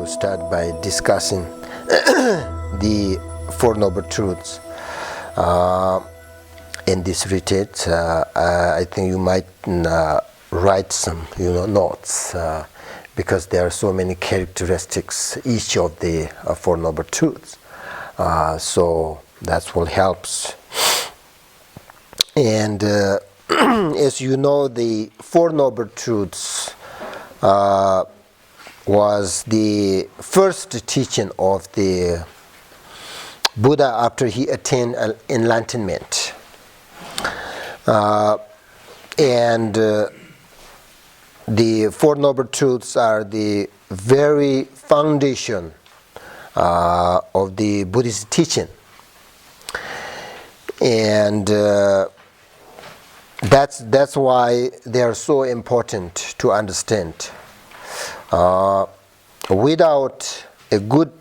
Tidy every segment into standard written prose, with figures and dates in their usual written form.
to start by discussing the Four Noble Truths in this retreat. I think you might write some, notes because there are so many characteristics each of the Four Noble Truths. So that's what helps. And as you know, the Four Noble Truths was the first teaching of the Buddha after he attained enlightenment. And the Four Noble Truths are the very foundation of the Buddhist teaching. And that's why they are so important to understand. Without a good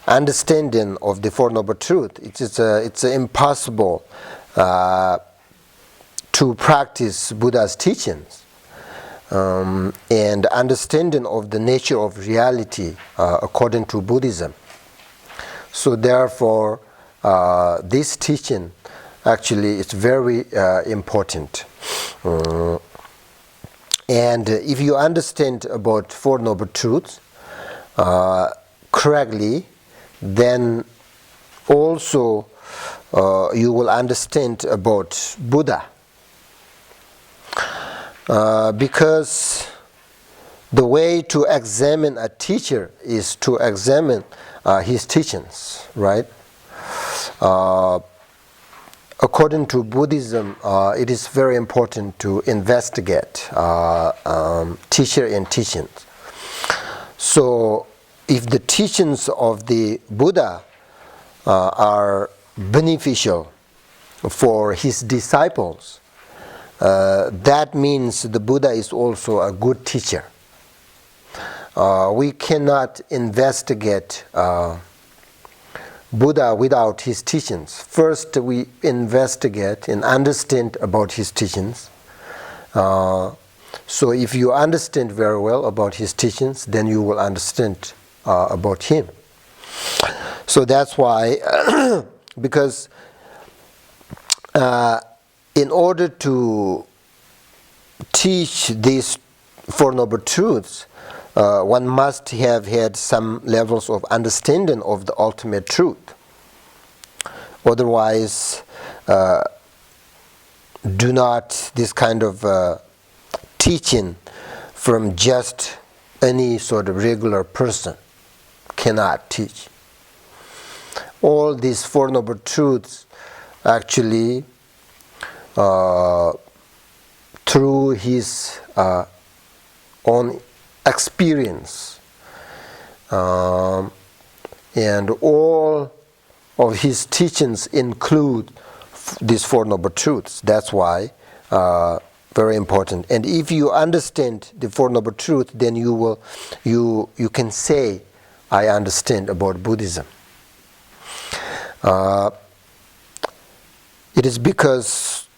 understanding of the Four Noble Truths, it's impossible to practice Buddha's teachings and understanding of the nature of reality according to Buddhism. So therefore, this teaching actually is very important. And if you understand about Four Noble Truths correctly, then also you will understand about Buddha. Because the way to examine a teacher is to examine his teachings, right? According to Buddhism, it is very important to investigate teacher and teachings. So, if the teachings of the Buddha are beneficial for his disciples, that means the Buddha is also a good teacher. We cannot investigate Buddha without his teachings. First, we investigate and understand about his teachings. So if you understand very well about his teachings, then you will understand about him. So that's why, because in order to teach these Four Noble Truths, one must have had some levels of understanding of the ultimate truth. Otherwise, do not this kind of teaching from just any sort of regular person cannot teach. All these Four Noble Truths actually through his own experience and all of his teachings include these Four Noble Truths. That's why very important. And if you understand the Four Noble Truths, then you can say, I understand about Buddhism. It is because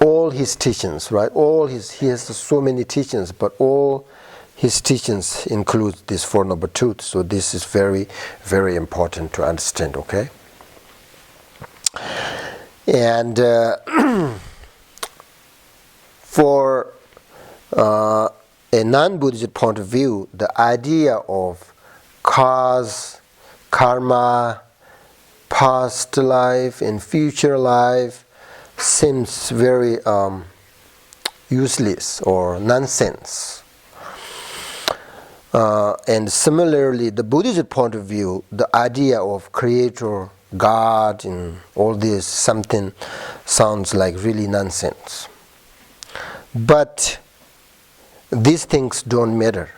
all his teachings, right? He has so many teachings, but all his teachings include these Four Noble Truths. So this is very, very important to understand, okay? And for a non-Buddhist point of view, the idea of cause, karma, past life and future life seems very useless or nonsense. And similarly, the Buddhist point of view, the idea of creator, God, and all this something sounds like really nonsense. But these things don't matter.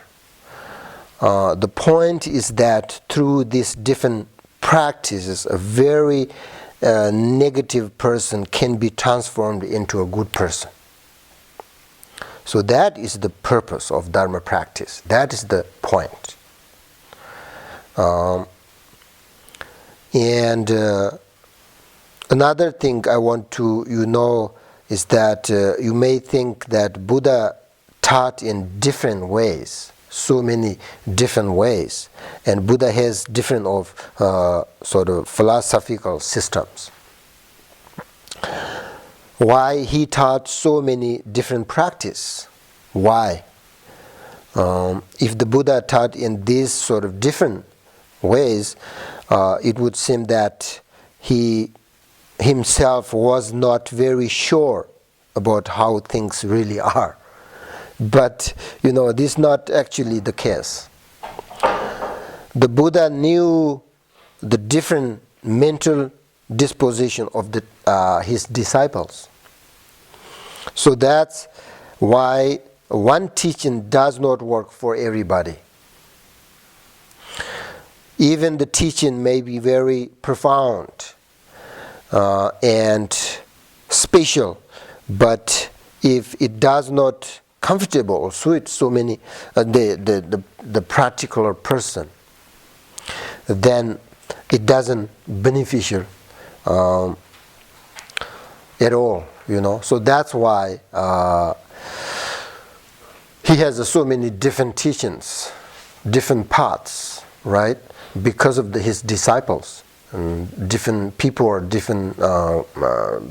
The point is that through these different practices, a very negative person can be transformed into a good person. So that is the purpose of Dharma practice. That is the point. And another thing I want to is that you may think that Buddha taught in different ways. so many different ways, and Buddha has different of sort of philosophical systems. Why he taught so many different practice? Why? If the Buddha taught in these sort of different ways, it would seem that he himself was not very sure about how things really are. But this is not actually the case. The Buddha knew the different mental disposition of his disciples. So that's why one teaching does not work for everybody. Even the teaching may be very profound and special, but if it does not comfortable or suit so many the particular person, then it doesn't beneficial at all. So that's why he has so many different teachings, different paths, right? Because of his disciples, and different people or different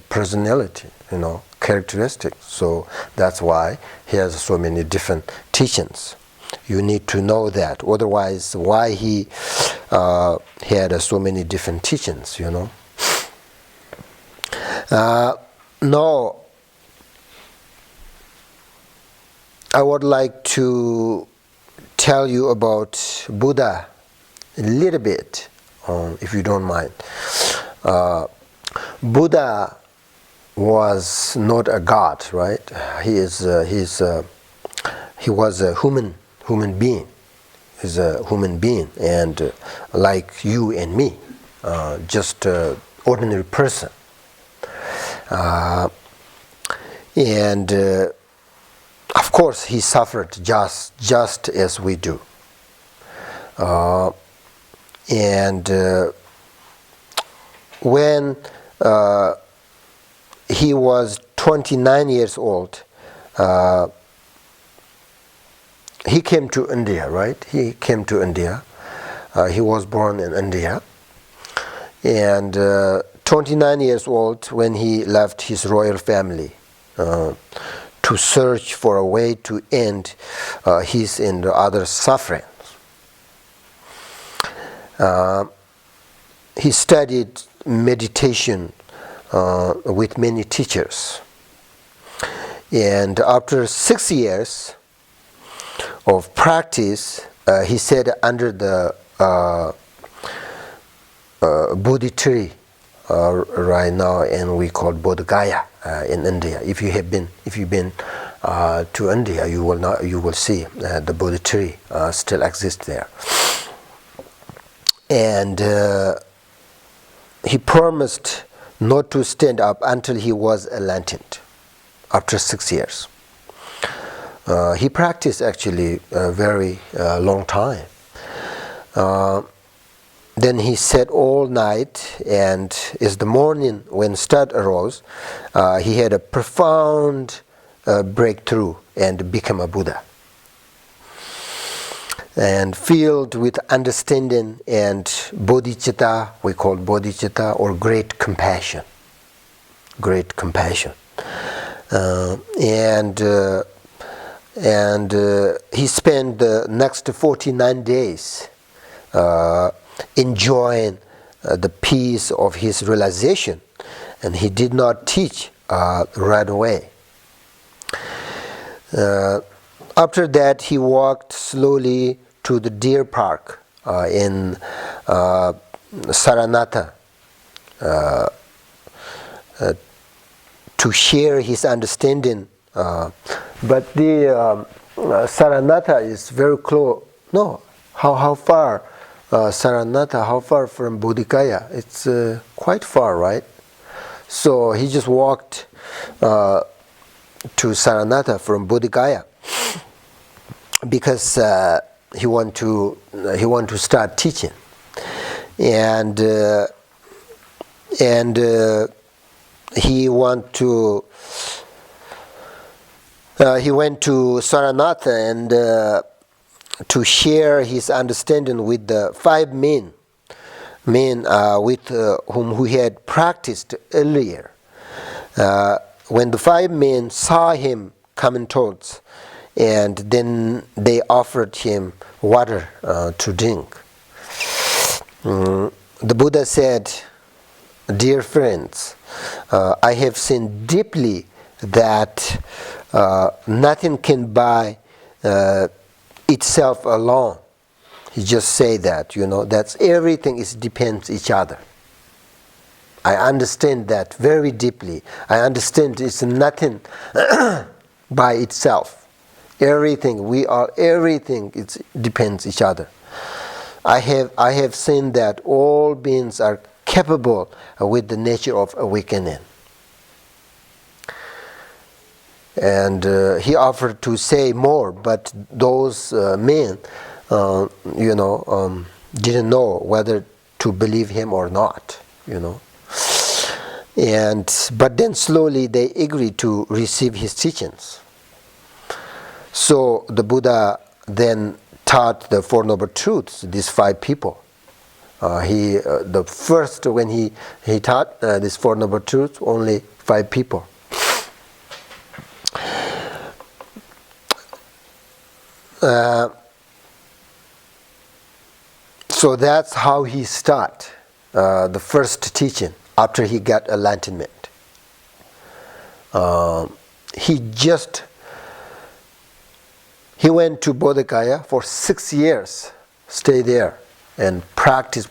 personality, characteristics. So that's why he has so many different teachings. You need to know that. Otherwise, why he had so many different teachings, Now, I would like to tell you about Buddha a little bit, if you don't mind. Buddha was not a god, right? He was a human being. He's a human being, and like you and me, just an ordinary person. And of course, he suffered just as we do. And when he was 29 years old, he came to India, right? He came to India. He was born in India. And 29 years old when he left his royal family to search for a way to end his and the others' suffering. He studied meditation with many teachers. And after 6 years of practice, he sat under the Bodhi tree right now, and we call Bodhgaya in India. If you've been to India, you will see the Bodhi tree still exists there. And he promised not to stand up until he was enlightened after 6 years. He practiced actually a very long time. Then he sat all night, and as the morning when stars arose, he had a profound breakthrough and became a Buddha. And filled with understanding and bodhicitta, we call bodhicitta, or great compassion. Great compassion. And he spent the next 49 days enjoying the peace of his realization, and he did not teach right away. After that, he walked slowly to the deer park in Saranatha to share his understanding. But the Saranatha is very close. No, how far? Saranatha, how far from Bodhikaya? It's quite far, right? So he just walked to Saranatha from Bodhikaya because he want to start teaching, and he went to Saranatha, and to share his understanding with the 5 men with whom he had practiced earlier. When the 5 men saw him coming towards, and then they offered him water to drink. The Buddha said, "Dear friends, I have seen deeply that nothing can buy itself alone." He just say that, that's everything depends each other. I understand that very deeply. I understand it's nothing by itself. Everything it depends each other. I have seen that all beings are capable with the nature of awakening. And he offered to say more, but those men, didn't know whether to believe him or not, But then slowly they agreed to receive his teachings. So the Buddha then taught the Four Noble Truths, these 5 people. The first, when he taught these Four Noble Truths, only 5 people. So that's how he started the first teaching after he got enlightenment. He went to Bodhgaya for 6 years, stay there and practice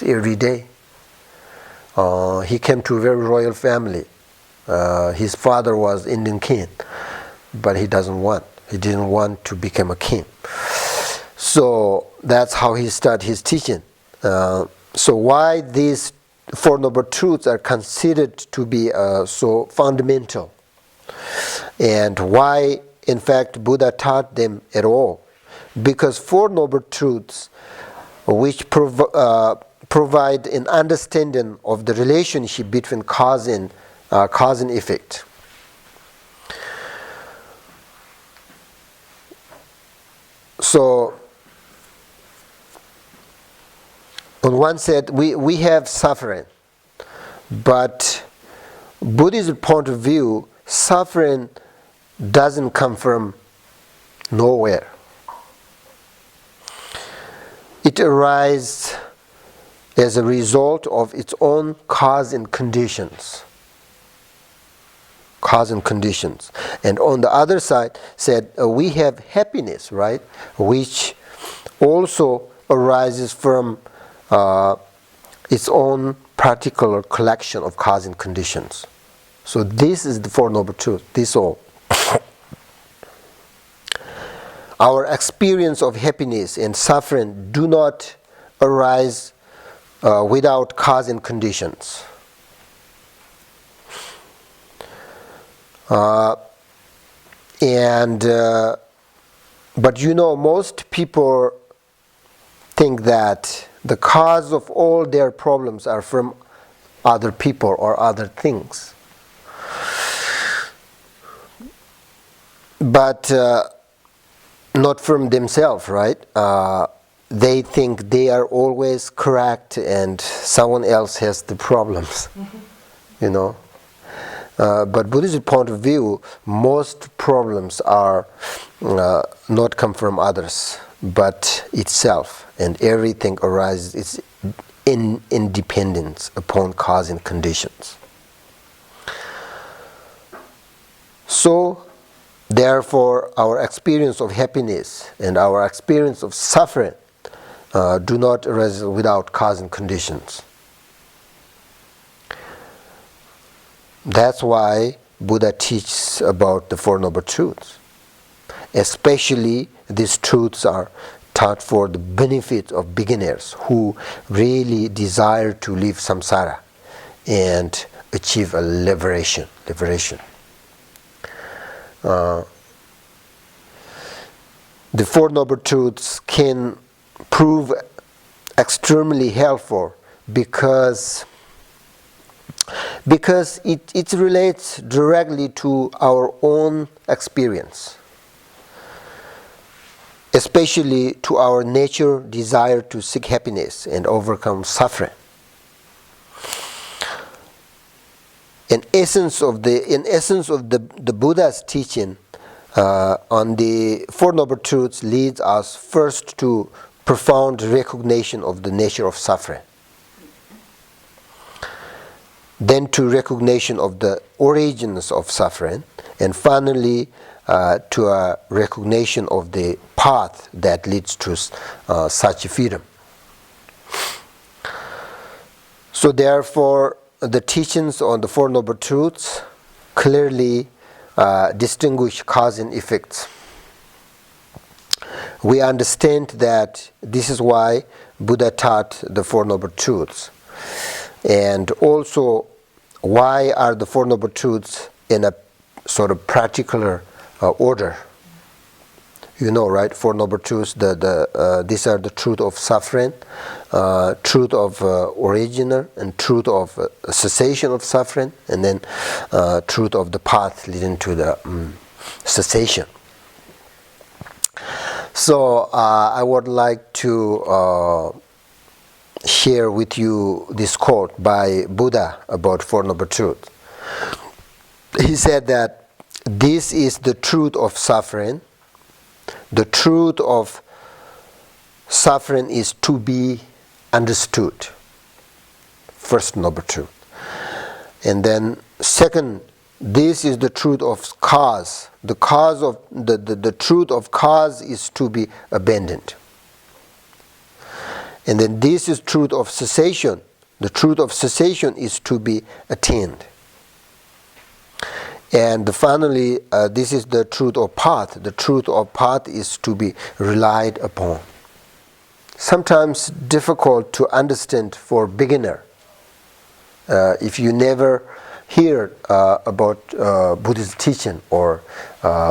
every day. He came to a very royal family. His father was Indian king, but he didn't want to become a king. So that's how he started his teaching. So why these Four Noble Truths are considered to be so fundamental, and why in fact Buddha taught them at all? Because Four Noble Truths, which provide an understanding of the relationship between cause and effect. So on one side we have suffering, but Buddhist point of view, suffering doesn't come from nowhere. It arises as a result of its own cause and conditions. And on the other side said we have happiness, right, which also arises from its own particular collection of cause and conditions. So this is the Four Noble Truths, this all. Our experience of happiness and suffering do not arise without cause and conditions. But most people think that the cause of all their problems are from other people or other things. But not from themselves, right? They think they are always correct and someone else has the problems, But Buddhist point of view, most problems are not come from others, but itself, and everything arises in independence upon cause and conditions. So, therefore, our experience of happiness and our experience of suffering do not arise without cause and conditions. That's why Buddha teaches about the Four Noble Truths. Especially these truths are taught for the benefit of beginners who really desire to leave samsara and achieve a liberation. The Four Noble Truths can prove extremely helpful because it relates directly to our own experience. especially to our nature desire to seek happiness and overcome suffering. In essence of the Buddha's teaching on the Four Noble Truths leads us first to profound recognition of the nature of suffering, then to recognition of the origins of suffering, and finally to a recognition of the path that leads to such freedom. So therefore, the teachings on the Four Noble Truths clearly distinguish cause and effects. We understand that this is why Buddha taught the Four Noble Truths. And also, why are the Four Noble Truths in a sort of particular order? You know, right? Four Noble Truths, these are the truth of suffering, truth of origin, and truth of cessation of suffering, and then truth of the path leading to the cessation. So I would like to share with you this quote by Buddha about Four Noble Truths. He said that this is the truth of suffering. The truth of suffering is to be understood. First Noble Truth. And then second, this is the truth of cause. The cause of the truth of cause is to be abandoned. And then this is truth of cessation. The truth of cessation is to be attained. And finally, this is the truth of path. The truth of path is to be relied upon. Sometimes difficult to understand for beginner. If you never hear about Buddhist teaching or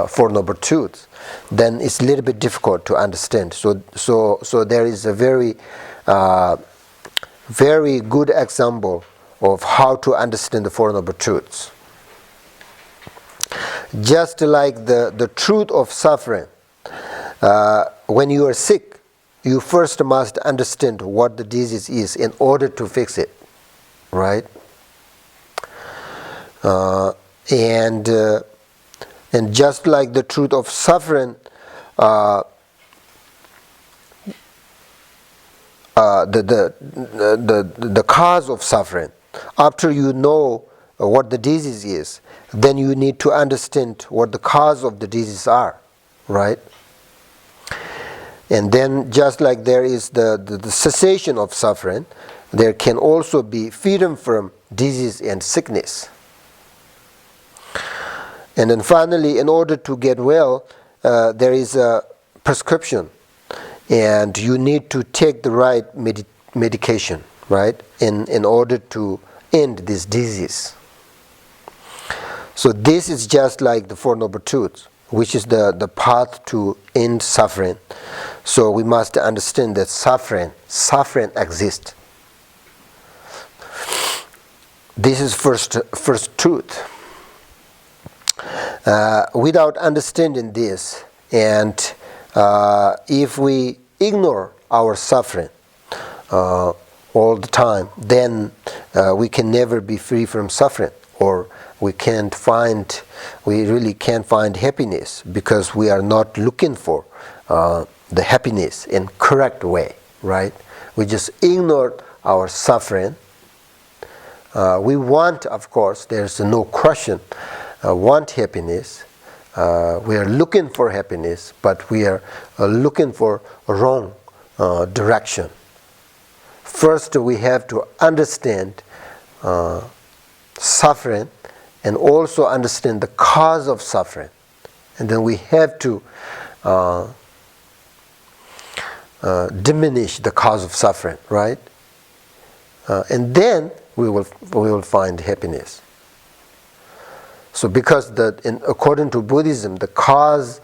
Four Noble Truths, then it's a little bit difficult to understand. So there is a very good example of how to understand the Four Noble Truths. Just like the truth of suffering, when you are sick, you first must understand what the disease is in order to fix it, right? And just like the truth of suffering, the cause of suffering, after you know what the disease is, then you need to understand what the cause of the disease are, right? And then just like there is the cessation of suffering, there can also be freedom from disease and sickness. And then finally, in order to get well, there is a prescription, and you need to take the right medication, right, in order to end this disease. So this is just like the Four Noble Truths, which is the path to end suffering. So we must understand that suffering exists. This is first truth. Without understanding this, and if we ignore our suffering all the time, then we can never be free from suffering, or we really can't find happiness, because we are not looking for the happiness in correct way, right? We just ignore our suffering. We want, of course, there's no question, want happiness. We are looking for happiness, but we are looking for a wrong direction. First, we have to understand suffering, and also understand the cause of suffering. And then we have to diminish the cause of suffering, right? And then we will find happiness. So because according to Buddhism, the cause,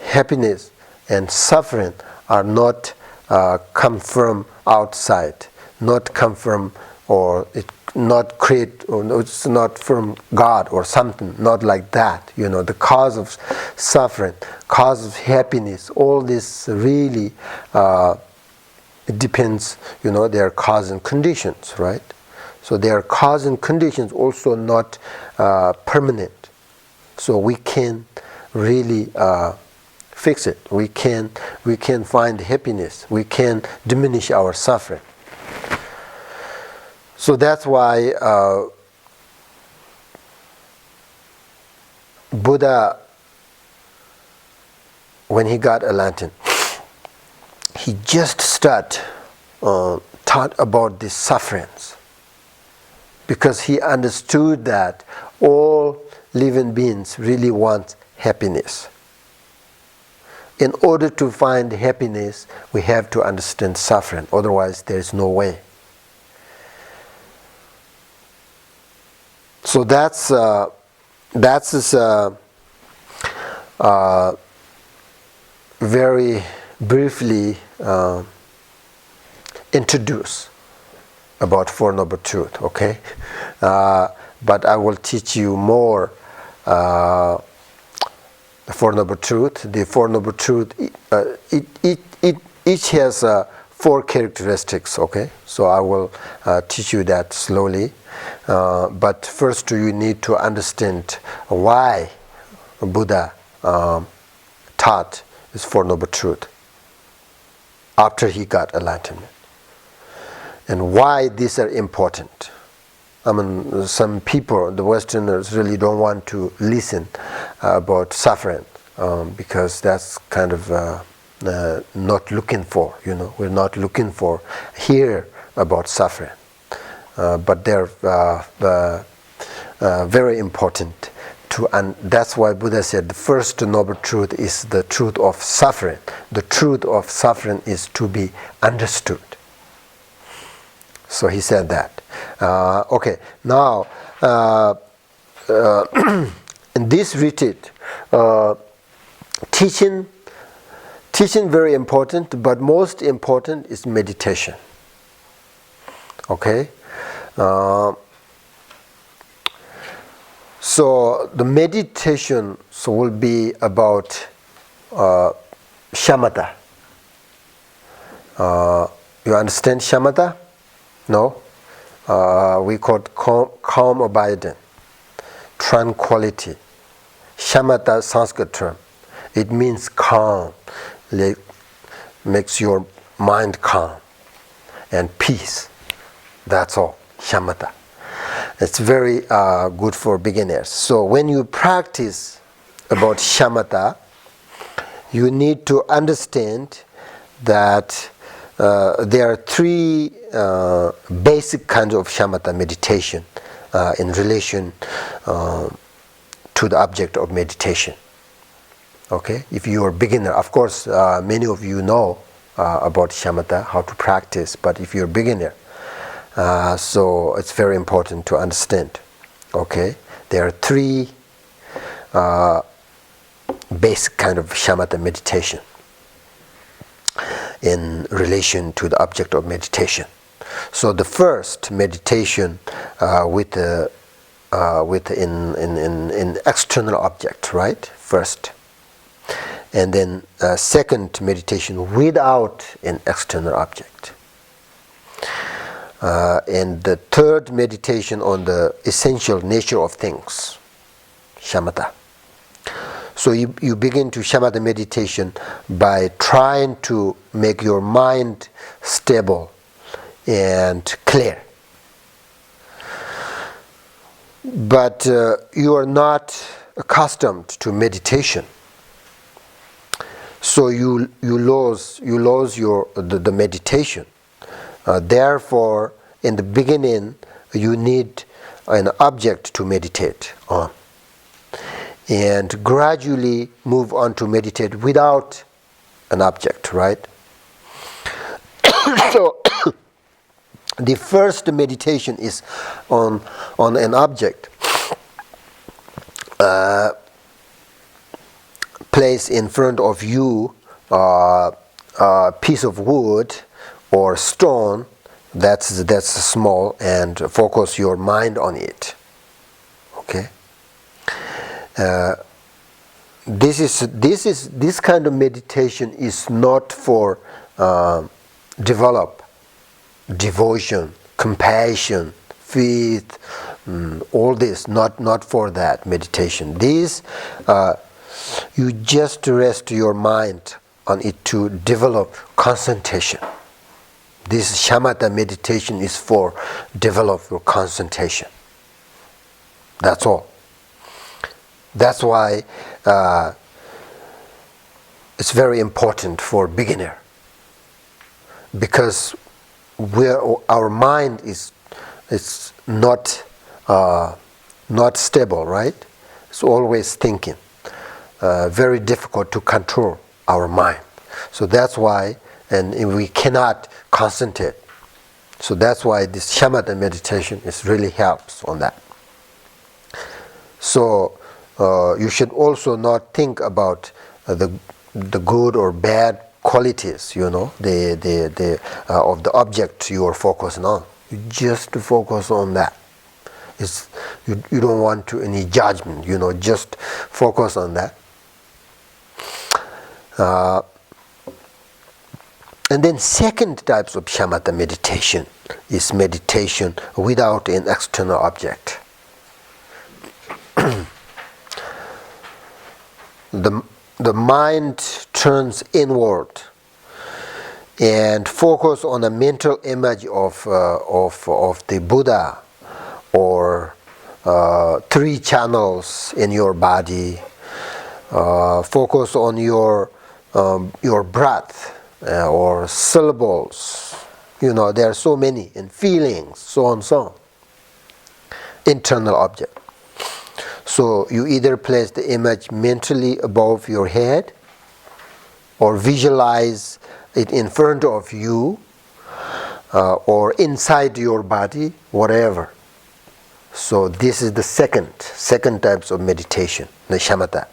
happiness, and suffering are not come from outside, not come from, or not create, or it's not from God or something, not like that. The cause of suffering, cause of happiness, all this really it depends. They are cause and conditions, right? So they are cause and conditions, also not permanent. So we can really fix it. We can find happiness. We can diminish our suffering. So that's why Buddha, when he got enlightened, he just taught about these sufferings, because he understood that all living beings really want happiness. In order to find happiness, we have to understand suffering. Otherwise, there is no way. So that's very briefly introduce about Four Noble Truth. Okay, but I will teach you more. The Four Noble Truth. The Four Noble Truth. It each has 4 characteristics. Okay, so I will teach you that slowly. But first, you need to understand why Buddha taught this Four Noble Truth after he got enlightenment, and why these are important. I mean, some people, the Westerners, really don't want to listen about suffering because that's kind of not looking for. We're not looking for hear about suffering, but they're very important. And that's why Buddha said the first noble truth is the truth of suffering. The truth of suffering is to be understood. So he said that. Okay, now in this retreat, teaching very important, but most important is meditation. Okay. So the meditation will be about shamatha. You understand shamatha? No? We call it calm abiding, tranquility. Shamatha, Sanskrit term. It means calm, like makes your mind calm and peace. That's all, shamatha. It's very good for beginners. So when you practice about shamatha, you need to understand that there are 3 basic kinds of shamatha meditation in relation to the object of meditation. Okay, if you are a beginner, of course, many of you know about shamatha, how to practice. But if you're a beginner, so it's very important to understand. Okay, there are 3 basic kind of shamatha meditation in relation to the object of meditation. So the first meditation with in external object, right? First, and then second meditation without an external object. And the third meditation on the essential nature of things, shamatha. So you begin to shamatha meditation by trying to make your mind stable and clear. But you are not accustomed to meditation, so you lose the meditation. Therefore, in the beginning, you need an object to meditate on, and gradually move on to meditate without an object, right? So the first meditation is on an object place in front of you, a piece of wood or stone, That's small, and focus your mind on it. Okay. This kind of meditation is not for develop devotion, compassion, faith, all this. Not for that meditation. This you just rest your mind on it to develop concentration. This shamatha meditation is for develop your concentration. That's all. That's why it's very important for beginner, because our mind is not stable, right? It's always thinking. Very difficult to control our mind. So that's why, and we cannot concentrate. So that's why this shamatha meditation really helps on that. So you should also not think about the good or bad qualities, of the object you are focusing on. You just focus on that. You don't want to any judgment. Just focus on that. And then second types of shamatha meditation is meditation without an external object. The mind turns inward and focus on a mental image of the Buddha, or 3 channels in your body. Focus on your breath or syllables. There are so many, and feelings, so on, so on. Internal object. So you either place the image mentally above your head, or visualize it in front of you, or inside your body, whatever. So this is the second types of meditation, the shamatha.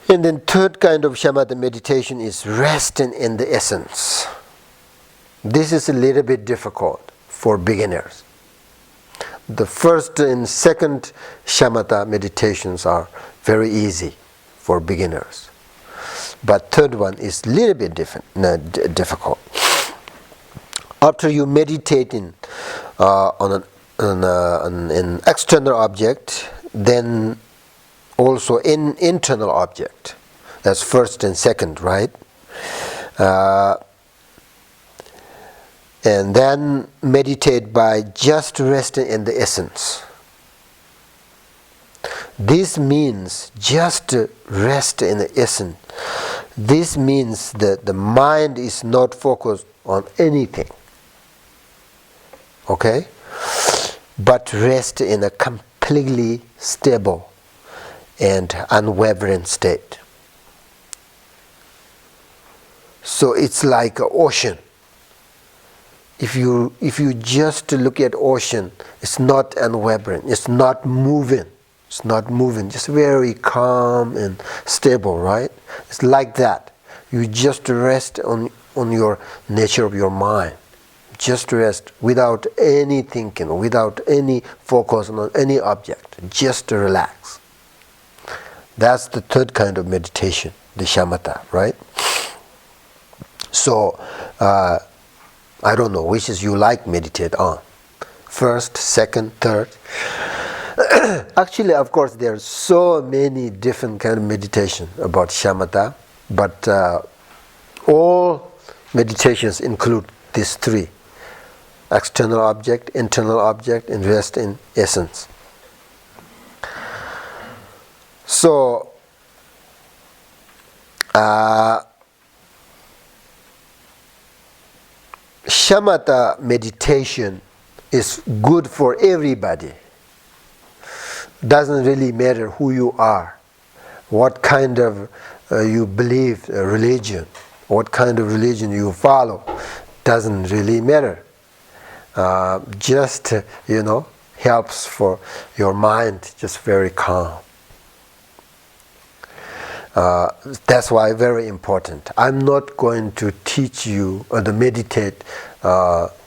And then third kind of shamatha meditation is resting in the essence. This is a little bit difficult for beginners. The first and second shamatha meditations are very easy for beginners, but third one is a little bit difficult. After you meditating on an external object, then also in internal object. That's first and second, right? And then meditate by just resting in the essence. This means just rest in the essence. This means that the mind is not focused on anything. Okay? But rest in a completely stable and unwavering state. So it's like an ocean. If you just look at ocean, it's not unwavering, it's not moving, just very calm and stable, right? It's like that. You just rest on your nature of your mind. Just rest without any thinking, without any focus on any object. Just relax. That's the third kind of meditation, the shamatha, right? So, I don't know which is you like meditate on. First, second, third. Actually, of course, there are so many different kind of meditation about shamatha, but all meditations include these 3: external object, internal object, and rest in essence. So, shamatha meditation is good for everybody. Doesn't really matter who you are, what kind of you believe religion, what kind of religion you follow. Doesn't really matter. Just helps for your mind, just very calm. That's why very important. I'm not going to teach you or to meditate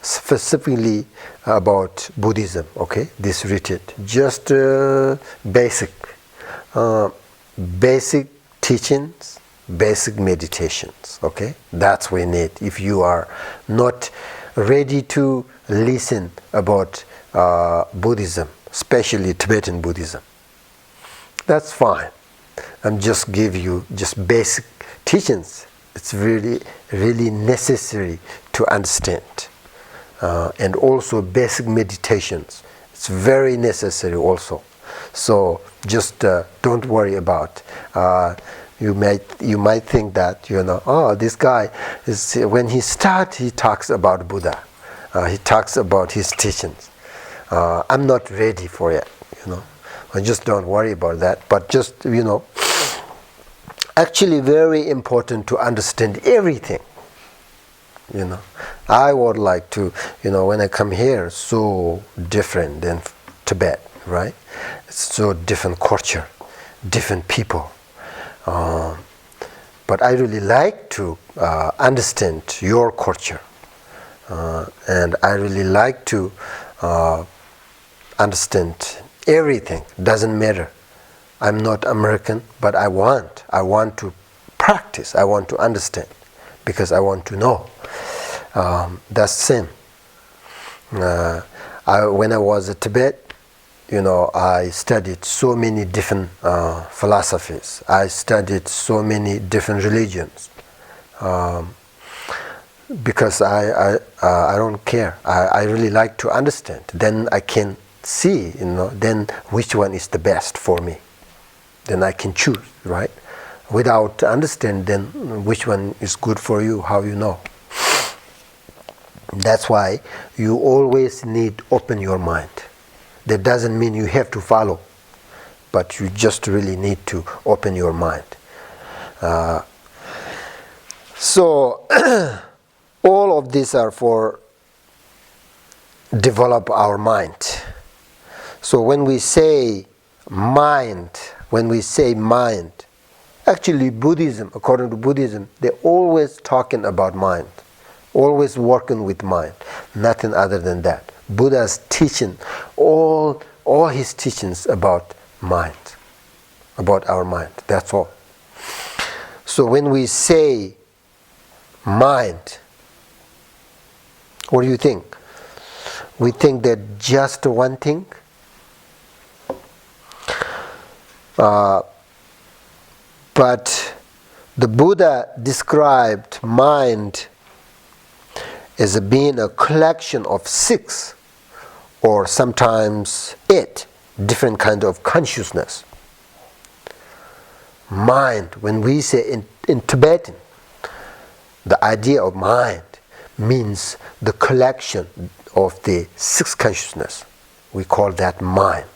specifically about Buddhism, okay? This retreat. Just basic teachings, basic meditations, okay? That's what we need. If you are not ready to listen about Buddhism, especially Tibetan Buddhism, that's fine. I'm just give you just basic teachings. It's really, really necessary to understand. And also basic meditations. It's very necessary also. So just don't worry about. You might think that, this guy is, when he starts, he talks about Buddha. He talks about his teachings. I'm not ready for it, I just don't worry about that. But just, actually very important to understand everything. I would like to, when I come here, so different than Tibet, right? It's so different culture, different people. But I really like to understand your culture. And I really like to understand everything. Doesn't matter. I'm not American, but I want to practice. I want to understand because I want to know. That's the same. When I was at Tibet, I studied so many different philosophies. I studied so many different religions. Because I don't care. I really like to understand. Then I can see, then which one is the best for me. Then I can choose, right? Without understand, then which one is good for you, how you know. That's why you always need open your mind. That doesn't mean you have to follow, but you just really need to open your mind. So all of these are for develop our mind. So when we say mind, actually Buddhism, according to Buddhism, they're always talking about mind, always working with mind, nothing other than that. Buddha's teaching, all his teachings about mind, about our mind, that's all. So when we say mind, what do you think? We think that just one thing? But the Buddha described mind as being a collection of 6 or sometimes 8 different kinds of consciousness. Mind, when we say in Tibetan, the idea of mind means the collection of the 6 consciousness. We call that mind.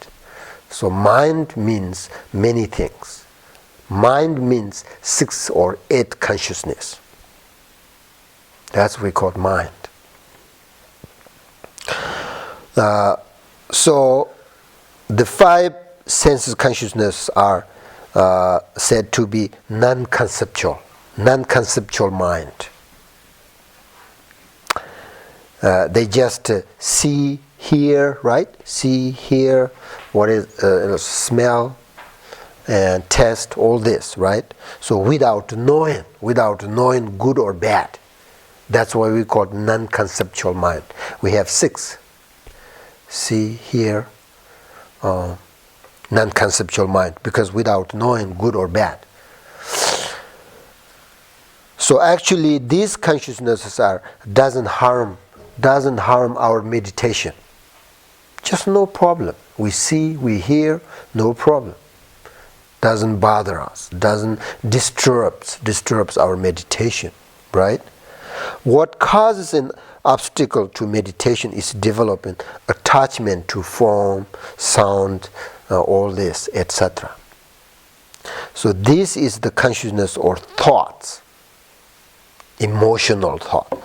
So mind means many things. Mind means 6 or 8 consciousness. That's what we call mind. So the 5 senses consciousness are said to be non-conceptual mind. They just see, hear, right? See, hear, what is smell and taste, all this, right? So without knowing good or bad. That's why we call it non-conceptual mind. We have 6. See, hear, non-conceptual mind, because without knowing good or bad. So actually these consciousnesses doesn't harm our meditation. Just no problem. We see, we hear, no problem. Doesn't bother us, doesn't disturbs our meditation, right? What causes an obstacle to meditation is developing attachment to form, sound, all this, etc. So this is the consciousness or thoughts, emotional thought.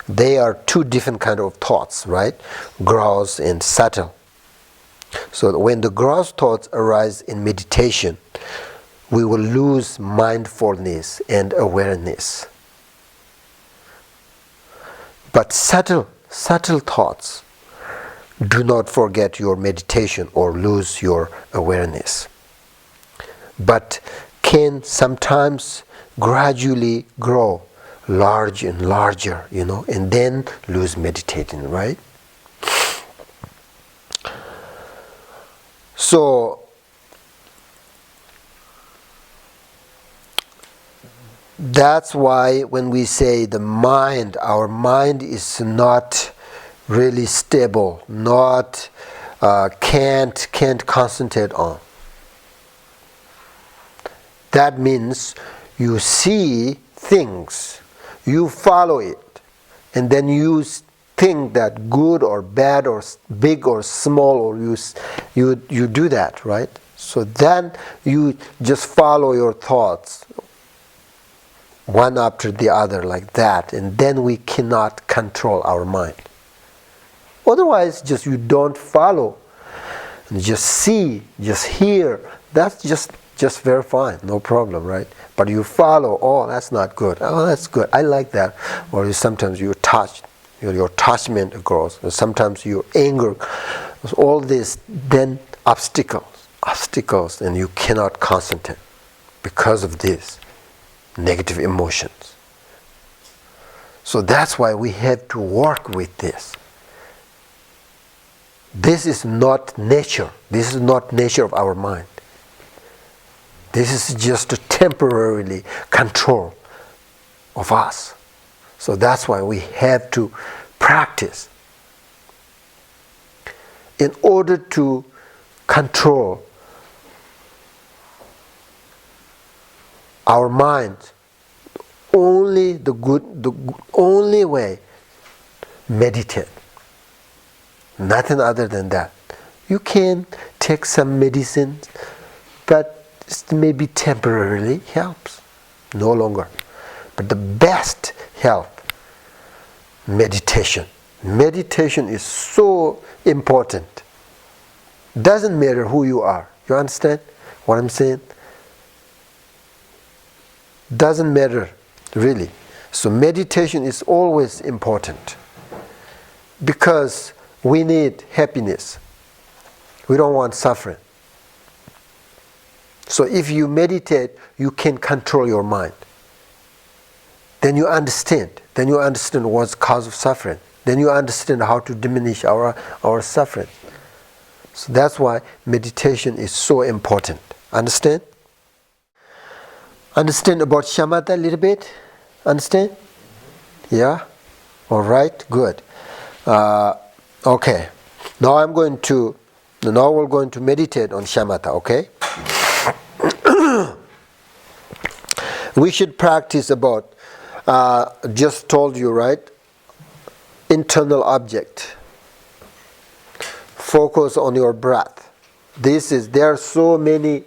They are 2 different kind of thoughts, right? Gross and subtle. So when the gross thoughts arise in meditation, we will lose mindfulness and awareness. But subtle thoughts, do not forget your meditation or lose your awareness. But can sometimes gradually grow larger and larger, and then lose meditating, right? So that's why when we say our mind is not really stable, not can't concentrate on. That means you see things, you follow it, and then you think that good or bad or big or small, or you do that, right? So then you just follow your thoughts one after the other like that, and then we cannot control our mind. Otherwise, just you don't follow, and just see, just hear, that's just very fine, no problem, right? But you follow, oh, that's not good, oh, that's good, I like that. Or sometimes you touch, your attachment grows, or sometimes your anger, all this, then obstacles, and you cannot concentrate because of this negative emotions. So that's why we have to work with this. This is not nature. This is not nature of our mind. This is just a temporarily control of us. So that's why we have to practice. In order to control our mind, the only way, meditate. Nothing other than that. You can take some medicine, but it maybe temporarily helps, no longer. But the best help, meditation. Meditation is so important. Doesn't matter who you are. You understand what I'm saying? Doesn't matter, really. So meditation is always important, because we need happiness. We don't want suffering. So if you meditate, you can control your mind. Then you understand. Then you understand what's the cause of suffering. Then you understand how to diminish our suffering. So that's why meditation is so important. Understand? Understand about shamatha a little bit? Understand? Yeah? Alright, good. Okay. Now we're going to meditate on shamatha, okay? We should practice about, just told you, right? Internal object. Focus on your breath. There are so many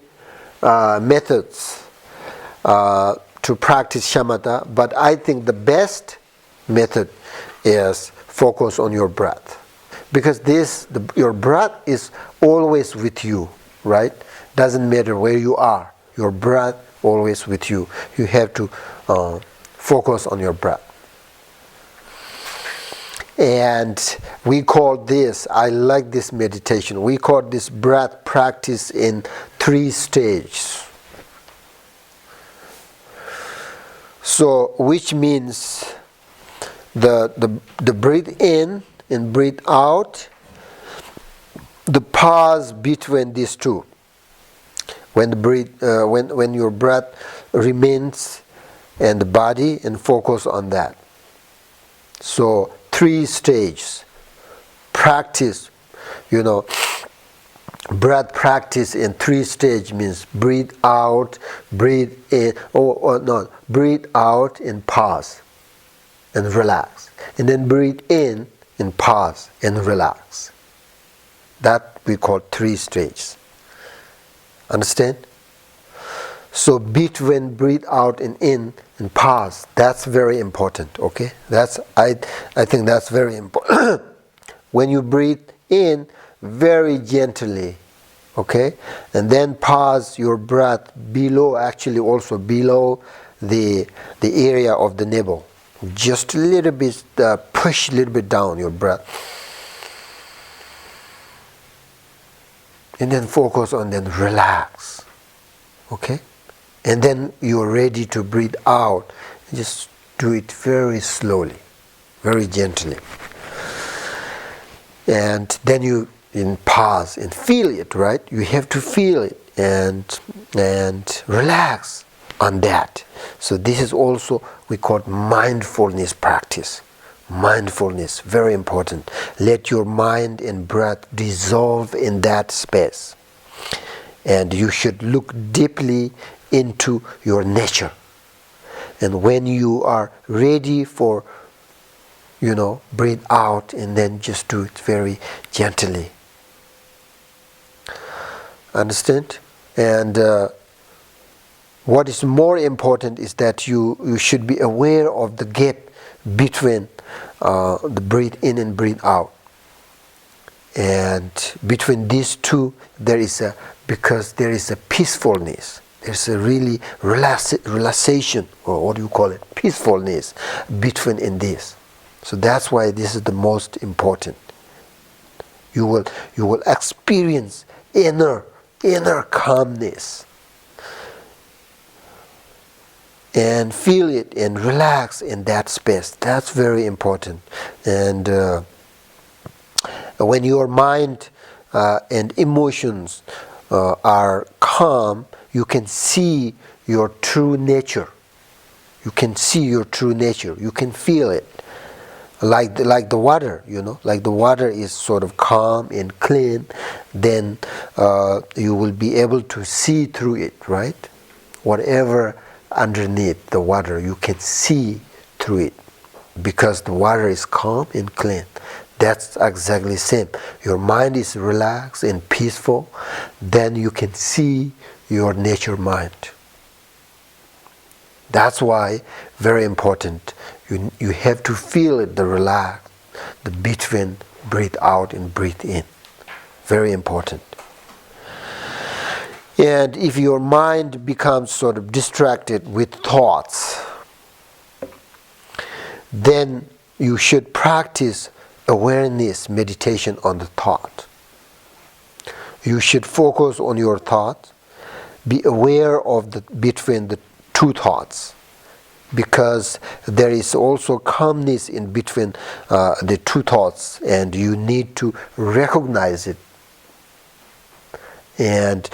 methods to practice shamatha, but I think the best method is focus on your breath. Because your breath is always with you, right? Doesn't matter where you are. Your breath always with you. You have to focus on your breath. And we call this, I like this meditation, we call this breath practice in 3 stages. So, which means the breathe in and breathe out, the pause between these two. When your breath remains in the body, and focus on that. So 3 stages. Practice, breath practice in 3 stages means breathe out, breathe in, breathe out and pause and relax. And then breathe in and pause and relax. That we call 3 stages. Understand? So between breathe out and in and pause, that's very important, okay? I think that's very important. When you breathe in, very gently, Okay, and then pause your breath below, actually also below the area of the navel. Just a little bit, push a little bit down your breath. And then focus on, then relax. Okay? And then you're ready to breathe out. Just do it very slowly, very gently. And then you pause and feel it, right? You have to feel it and relax on that. So this is also we call mindfulness practice. Mindfulness, very important. Let your mind and breath dissolve in that space. And you should look deeply into your nature. And when you are ready for, breathe out, and then just do it very gently. Understand? And what is more important is that you should be aware of the gap between the breathe in and breathe out. And between these two, because there is a peacefulness. There's a really relaxation, or what do you call it? Peacefulness between in this. So that's why this is the most important. You will experience inner calmness. And feel it and relax in that space. That's very important. And when your mind and emotions are calm, you can see your true nature. You can see your true nature. You can feel it. Like the water, like the water is sort of calm and clean, then you will be able to see through it, right? Whatever underneath the water, you can see through it because the water is calm and clean. That's exactly the same. Your mind is relaxed and peaceful, then you can see your nature mind. That's why very important. You have to feel it, the relax, the between breathe out and breathe in. Very important. And if your mind becomes sort of distracted with thoughts, then you should practice awareness meditation on the thought. You should focus on your thoughts, be aware of between the two thoughts, because there is also calmness in between the two thoughts, and you need to recognize it. And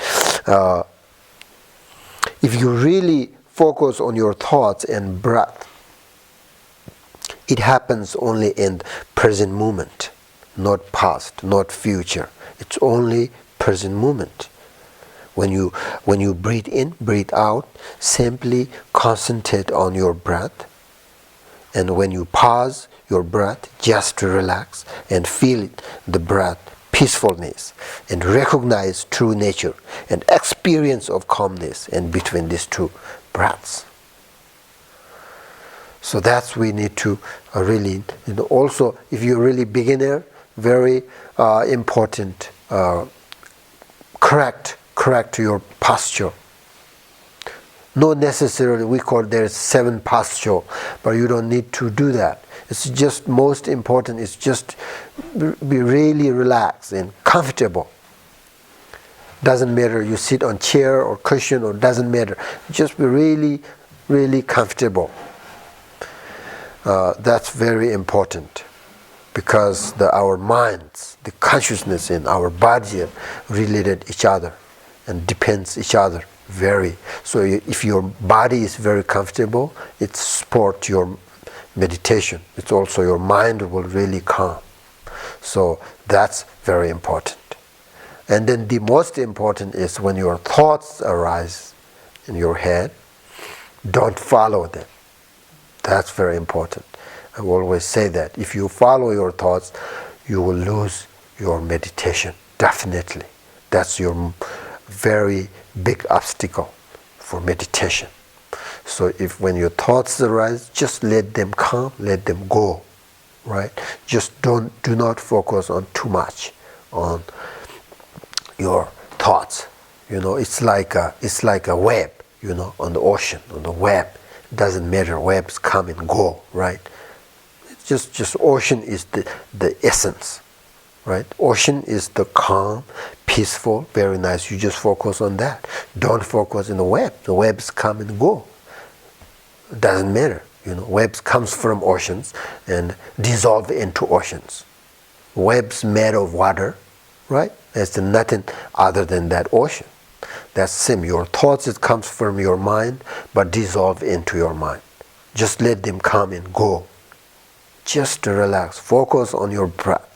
if you really focus on your thoughts and breath, it happens only in present moment, not past, not future. It's only present moment. When you breathe in, breathe out, simply concentrate on your breath. And when you pause your breath, just to relax and feel the breath, peacefulness, and recognize true nature and experience of calmness in between these two breaths. So that's we need to really, also if you're really beginner, very important, correct your posture. Not necessarily, we call there's 7 posture, but you don't need to do that. It's just most important is just be really relaxed and comfortable. Doesn't matter you sit on chair or cushion, or doesn't matter. Just be really, really comfortable. That's very important, because our minds, the consciousness in our body are related each other and depends each other very. So if your body is very comfortable, it supports your meditation. It's also your mind will really calm. So that's very important. And then the most important is when your thoughts arise in your head, don't follow them. That's very important. I will always say that. If you follow your thoughts, you will lose your meditation. Definitely. That's your very big obstacle for meditation. So if when your thoughts arise, just let them come, let them go. Right? Just do not focus on too much on your thoughts. It's like a web, on the ocean, on the web. It doesn't matter, webs come and go, right? It's just ocean is the essence, right? Ocean is the calm, peaceful, very nice. You just focus on that. Don't focus in the web. The webs come and go. It doesn't matter. Webs comes from oceans and dissolve into oceans. Webs made of water, right? There's nothing other than that ocean. That's same. Your thoughts, it comes from your mind, but dissolve into your mind. Just let them come and go. Just relax. Focus on your breath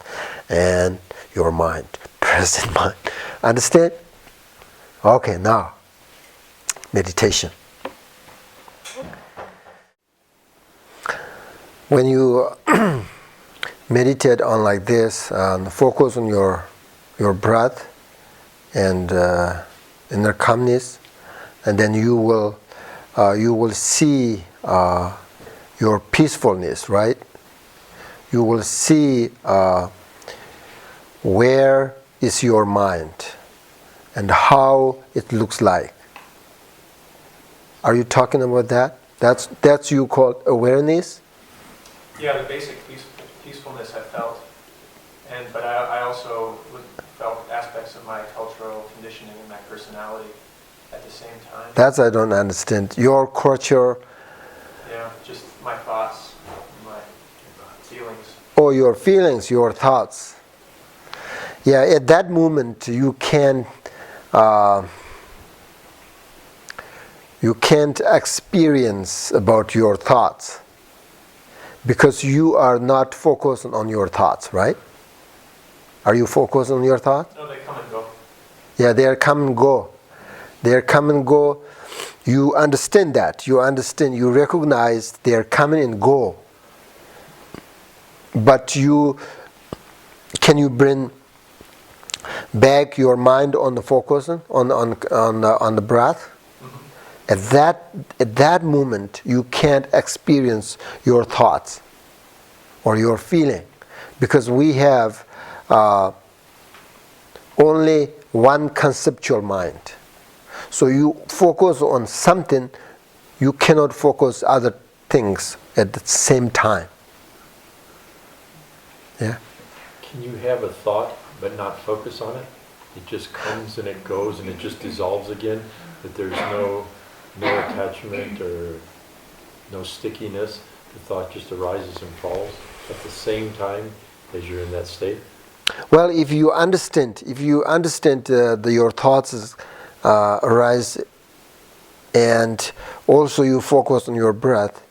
and your mind, present mind. Understand? Okay, now, meditation. When you meditate on like this, focus on your breath and inner calmness, and then you will see your peacefulness, right? You will see where is your mind and how it looks like. Are you talking about that? That's you call awareness? Yeah, the basic peacefulness I felt, but I also felt aspects of my cultural conditioning and my personality at the same time. That's I don't understand. Your culture. Yeah, just my thoughts, my feelings. Oh, your feelings, your thoughts. Yeah, at that moment you can't experience about your thoughts. Because you are not focused on your thoughts, right? Are you focused on your thoughts? No, they come and go. Yeah, they are come and go. They are come and go. You understand that. You understand. You recognize they are coming and go. But can you bring back your mind on the focus on the breath? At that moment, you can't experience your thoughts or your feeling, because we have only one conceptual mind. So you focus on something, you cannot focus other things at the same time. Yeah. Can you have a thought but not focus on it? It just comes and it goes and it just dissolves again, but there's no attachment or no stickiness. The thought just arises and falls at the same time as you're in that state. Well, if you understand your thoughts arise, and also you focus on your breath,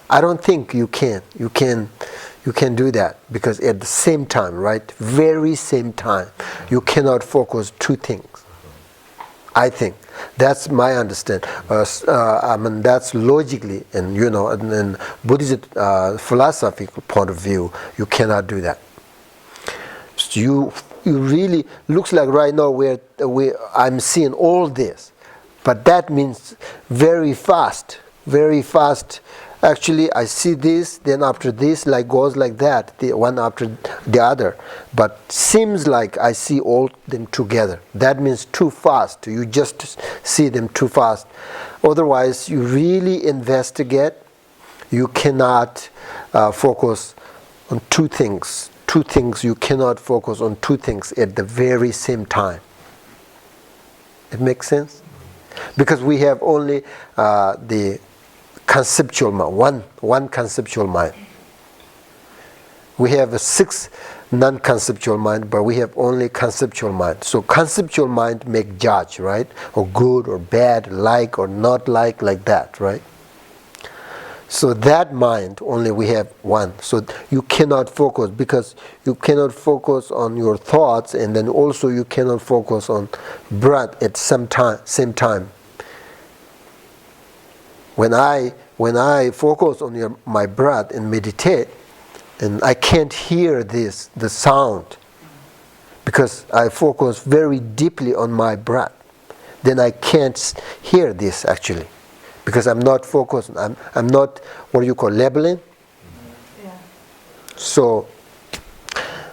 I don't think you can do that, because at the same time, right, very same time, you cannot focus two things. I think that's my understanding. That's logically, and in Buddhist philosophical point of view, you cannot do that. So you really looks like right now I'm seeing all this, but that means very fast. Actually, I see this, then after this, goes like that, the one after the other. But seems like I see all them together. That means too fast. You just see them too fast. Otherwise, you really investigate. You cannot focus on two things. You cannot focus on two things at the very same time. It makes sense? Because we have only the conceptual mind, one conceptual mind. We have 6 non-conceptual mind, but we have only conceptual mind. So conceptual mind make judge, right? Or good or bad, like or not like that, right? So that mind only we have one. So you cannot focus, because you cannot focus on your thoughts, and then also you cannot focus on breath at same time. When I focus on my breath and meditate, and I can't hear the sound, because I focus very deeply on my breath, then I can't hear this actually, because I'm not focused. I'm not what you call labeling. Yeah. So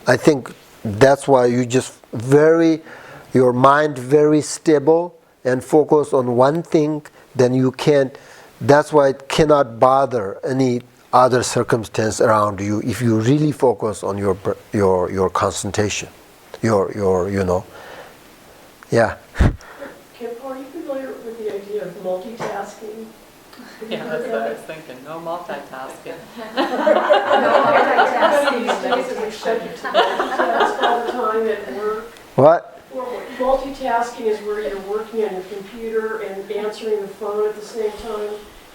I think that's why you just very your mind very stable and focus on one thing, then you can't, that's why it cannot bother any other circumstance around you if you really focus on your concentration, your yeah. Khenpo, are you familiar with the idea of multitasking? Yeah, that's what I was thinking. No multitasking. Everybody these days is expected to multitask all the time at work. What? Well, multitasking is where you're working on your computer and answering the phone at the same time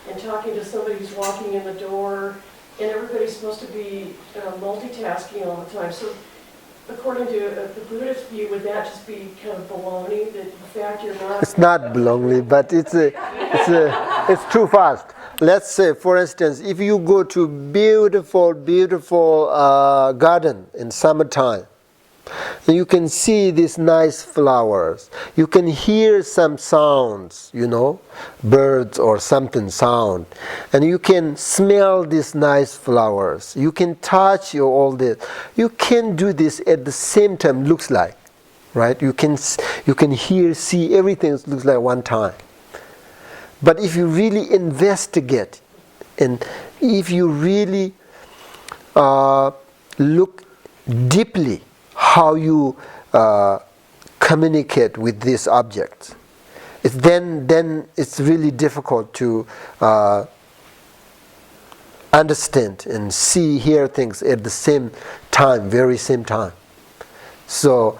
and talking to somebody who's walking in the door, and everybody's supposed to be multitasking all the time. So according to the Buddhist view, would that just be kind of baloney, that the fact you're not... It's not baloney, but it's too fast. Let's say, for instance, if you go to beautiful garden in summertime, you can see these nice flowers. You can hear some sounds, birds or something sound. And you can smell these nice flowers. You can touch all this. You can do this at the same time, looks like, right? You can hear, see, everything looks like one time. But if you really investigate, and if you really look deeply how you communicate with these objects, then it's really difficult to understand and see, hear things at the same time, very same time. So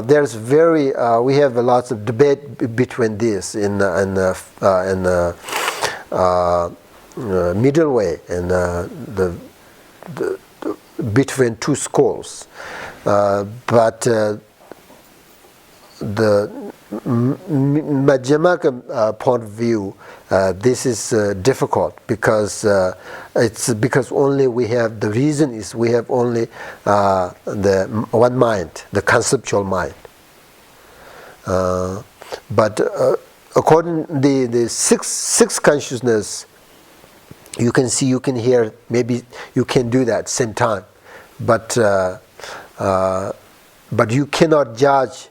there's we have lots of debate between this in middle way and the between two schools. But the Madhyamaka point of view, this is difficult because it's because only we have, the reason is we have only the one mind, the conceptual mind. But according the six consciousness, you can see, you can hear, maybe you can do that same time, but you cannot judge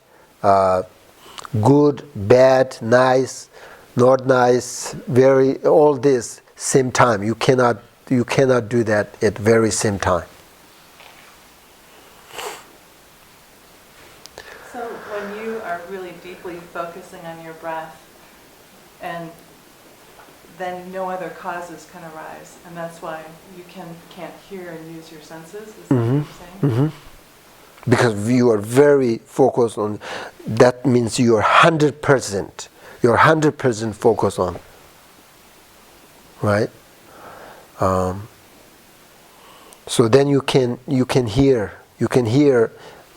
good, bad, nice, not nice, very, all this same time. You cannot do that at very same time. So when you are really deeply focusing on your breath, and then no other causes can arise, and that's why you can't hear and use your senses, is that what you're saying? Mm-hmm. Because you are very focused on, that means you are 100% focused on, right? So then you can hear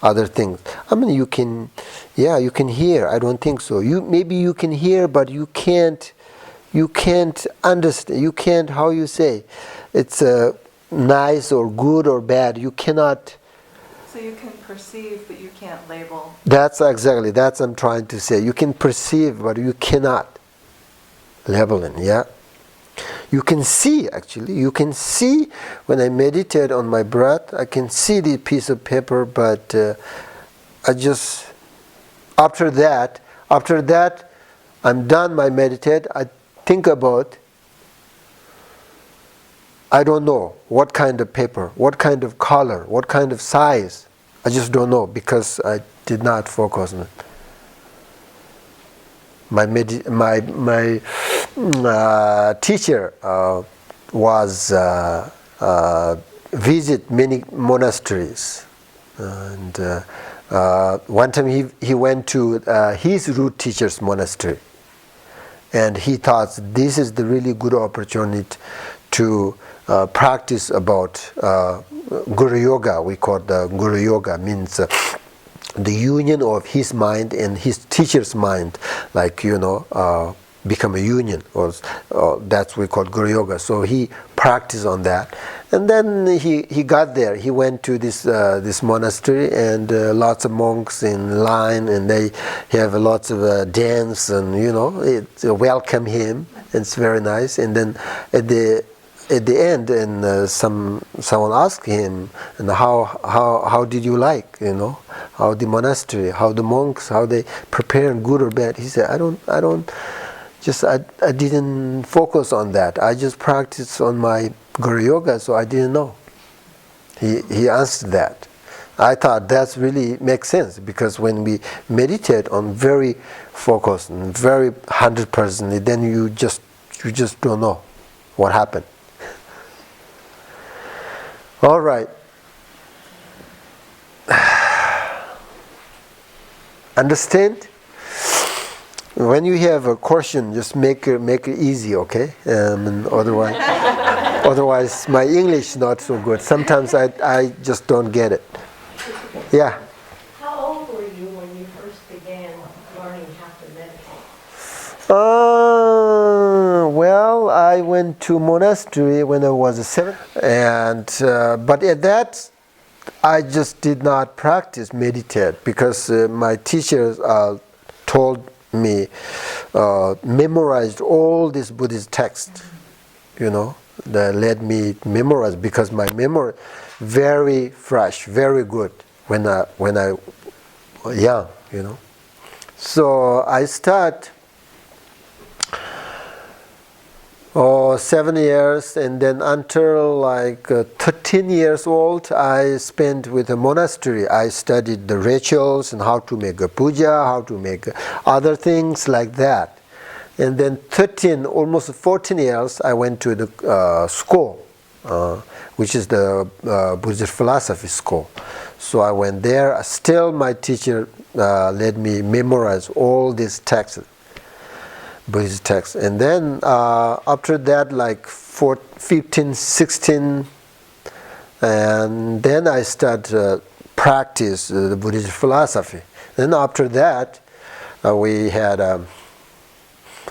other things. I mean, you can hear. I don't think so. Maybe you can hear, but you can't understand. You can't, how you say, it's nice or good or bad. You cannot. So you can perceive, but you can't label. That's exactly, that's what I'm trying to say. You can perceive, but you cannot label it, yeah? You can see, actually. You can see, when I meditate on my breath, I can see the piece of paper, but I just, after that, I'm done my meditate, I think about, I don't know what kind of paper, what kind of color, what kind of size. I just don't know because I did not focus on it. My teacher was visit many monasteries, and one time he went to his root teacher's monastery, and he thought this is the really good opportunity to practice about Guru Yoga. We call the Guru Yoga, means the union of his mind and his teacher's mind, like become a union, or that's we call Guru Yoga. So he practiced on that, and then he got there. He went to this monastery, and lots of monks in line, and they have lots of dance, and it welcome him. It's very nice. And then at the at the end, and someone asked him, and how did you like, how the monastery, how the monks, how they prepare, good or bad? He said, I didn't focus on that. I just practiced on my Guru Yoga, so I didn't know. He answered that. I thought that really makes sense, because when we meditate on very focused and very 100%, then you just don't know what happened. All right. Understand? When you have a question, just make it easy, okay? And otherwise, my English is not so good. Sometimes I just don't get it. Yeah. How old were you when you first began learning how to meditate? Well, I went to monastery when I was 7, and but at that, I just did not practice meditate, because my teachers told me memorized all these Buddhist texts. They let me memorize, because my memory very fresh, very good when I was young. So I start 7 years, and then until 13 years old, I spent with a monastery. I studied the rituals and how to make a puja, how to make other things like that. And then 13, almost 14 years, I went to the school, which is the Buddhist philosophy school. So I went there. Still, my teacher let me memorize all these texts. Buddhist text. And then after that, 15, 16, and then I start practice the Buddhist philosophy. Then after that, we had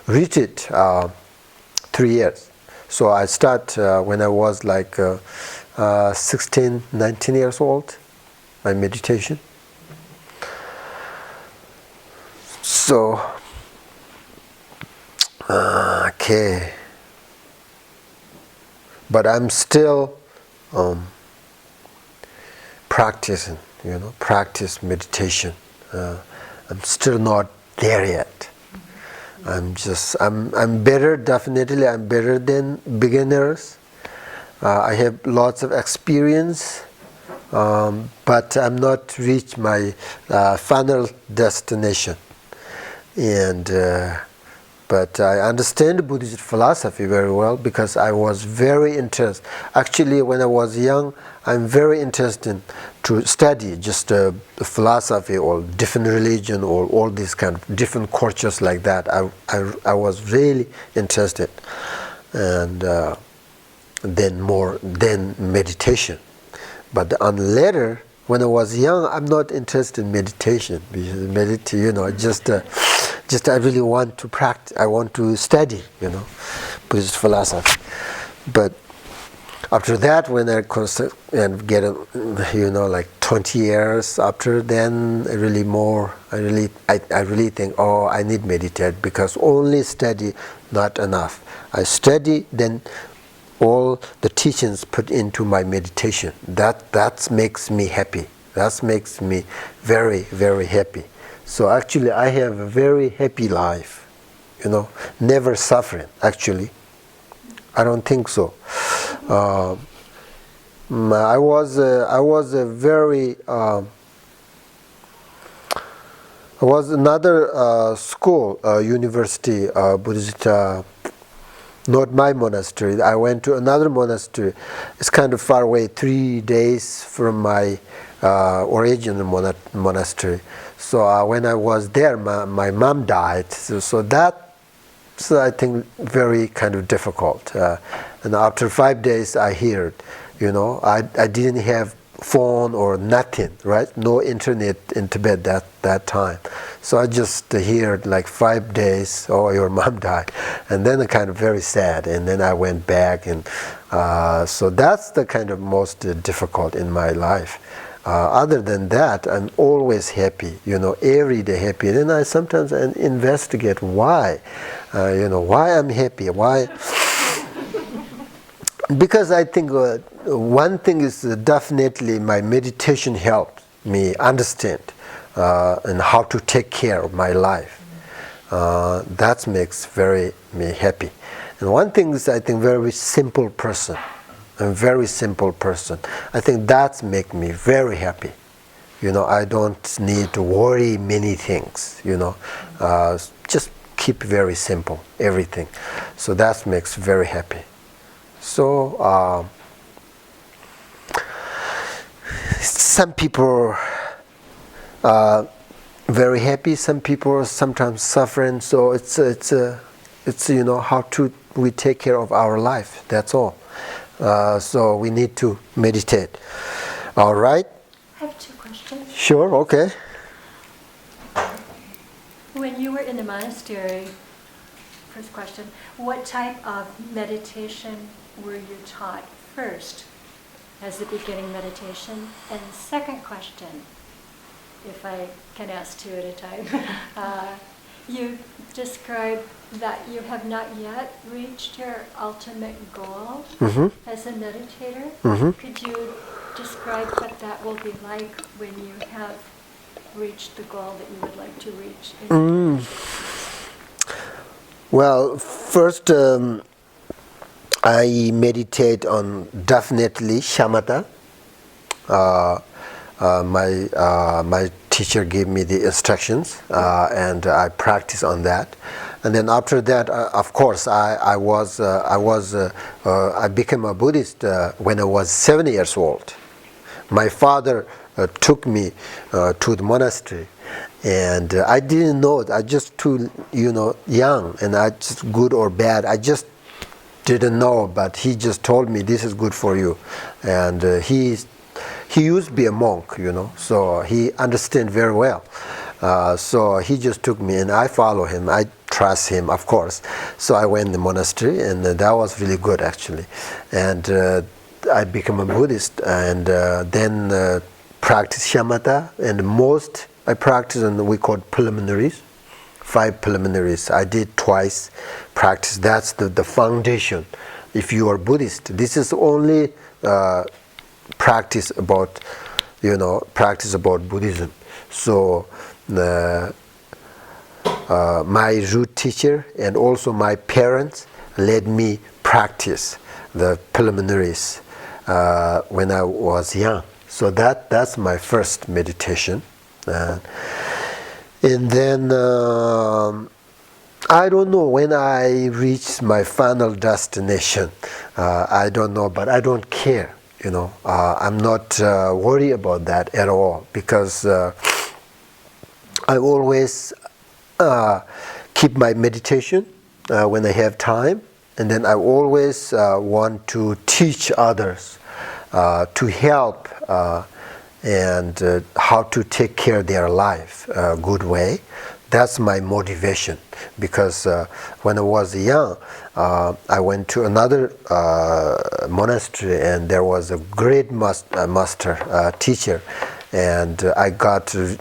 retreat 3 years. So I start when I was 16, 19 years old, my meditation. So okay, but I'm still practicing, practice meditation. I'm still not there yet. I'm better, definitely I'm better than beginners. I have lots of experience, but I'm not reached my final destination. And but I understand Buddhist philosophy very well, because I was very interested. Actually, when I was young, I'm very interested to study just the philosophy or different religion or all these kind of different cultures like that. I was really interested, and then meditation. But later, when I was young, I'm not interested in meditation, because just I really want to practice. I want to study, Buddhist philosophy. But after that, when I get 20 years after, then I really think, I need meditate, because only study not enough. I study, then all the teachings put into my meditation. That makes me happy. That makes me very, very happy. So actually, I have a very happy life, never suffering. Actually, I don't think so. I was another school, university, Bodhicitta, not my monastery. I went to another monastery. It's kind of far away, 3 days from my original monastery. So when I was there, my mom died. So that's, I think, very kind of difficult. And after 5 days, I heard, I didn't have phone or nothing, right? No internet in Tibet that time. So I just heard 5 days, your mom died. And then I kind of very sad. And then I went back. And so that's the kind of most difficult in my life. Other than that, I'm always happy, every day happy. Then I sometimes investigate why, why I'm happy, why. because I think one thing is definitely my meditation helped me understand and how to take care of my life. That makes me happy. And one thing is, I think, very simple person. A very simple person. I think that makes me very happy. I don't need to worry many things. Just keep very simple everything. So that makes very happy. So some people are very happy. Some people are sometimes suffering. So it's how we take care of our life. That's all. So we need to meditate. All right. I have 2 questions. Sure. Okay. When you were in the monastery, first question, what type of meditation were you taught first as the beginning meditation? And second question, if I can ask 2 at a time, you described that you have not yet reached your ultimate goal as a meditator. Could you describe what that will be like when you have reached the goal that you would like to reach? Well, first I meditate on definitely shamatha. My teacher gave me the instructions, and I practice on that. And then after that, of course, I became a Buddhist when I was 7 years old. My father took me to the monastery, and I didn't know it. I just too young, and I just good or bad. I just didn't know, but he just told me this is good for you, and he used to be a monk, so he understood very well. So he just took me, and I follow him. I trust him, of course. So I went to the monastery, and that was really good, actually. And I became a Buddhist, and then practice shamatha, and most I practice on we call preliminaries, 5 preliminaries. I did twice practice. That's the foundation. If you are Buddhist, this is only practice about Buddhism. So my root teacher and also my parents let me practice the preliminaries when I was young. So that's my first meditation. And then I don't know when I reach my final destination. I don't know, but I don't care. I'm not worried about that at all, because I always keep my meditation when I have time, and then I always want to teach others to help and how to take care of their life a good way. That's my motivation, because when I was young, I went to another monastery, and there was a great master teacher, and I got to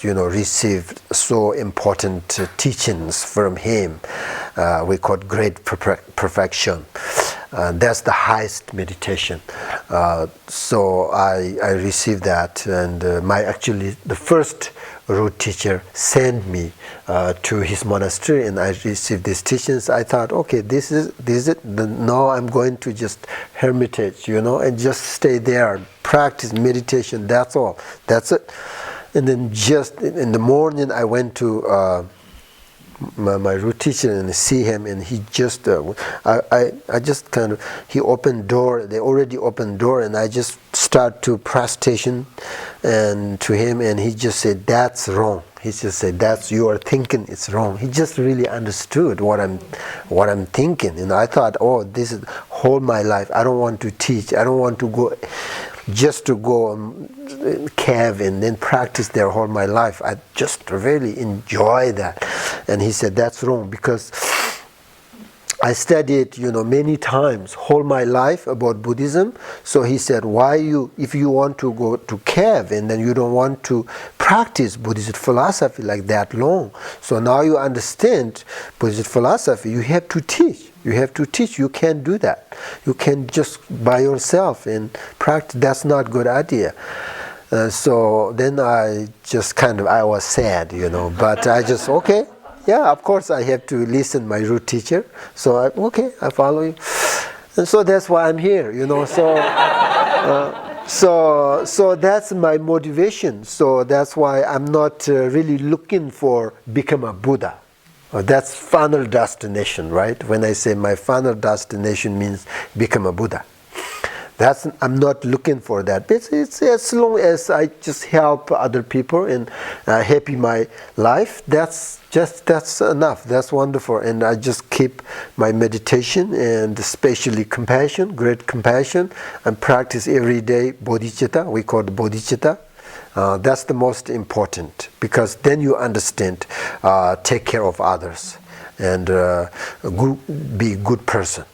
receive so important teachings from him. We call it great perfection. That's the highest meditation. So I received that, and the first root teacher sent me to his monastery, and I received these teachings. I thought, okay, this is it. Now I'm going to just hermitage, and just stay there, practice meditation. That's all. That's it. And then just in the morning, I went to my root teacher and see him, and he just I just kind of, he opened door. They already opened door, and I just start to prostration and to him, and he just said, that's wrong. He just said, that's, you are thinking it's wrong. He just really understood what I'm thinking, and I thought, oh, this is whole my life. I don't want to teach. I don't want to go just to go cave and then practice there all my life. I just really enjoy that. And he said, that's wrong, because I studied, many times, whole my life about Buddhism. So he said, if you want to go to cave and then you don't want to practice Buddhist philosophy like that long. So now you understand Buddhist philosophy, you have to teach. You have to teach. You can't do that. You can just by yourself and practice. That's not a good idea. So then I just I was sad, but I just, okay. Yeah, of course I have to listen my root teacher. So I follow you. And so that's why I'm here, So that's my motivation. So that's why I'm not really looking for become a Buddha. That's final destination, right? When I say my final destination means become a Buddha. I'm not looking for that. It's as long as I just help other people and happy my life, that's enough. That's wonderful. And I just keep my meditation and especially compassion, great compassion, and practice every day Bodhicitta. We call it Bodhicitta. That's the most important, because then you understand, take care of others and be a good person.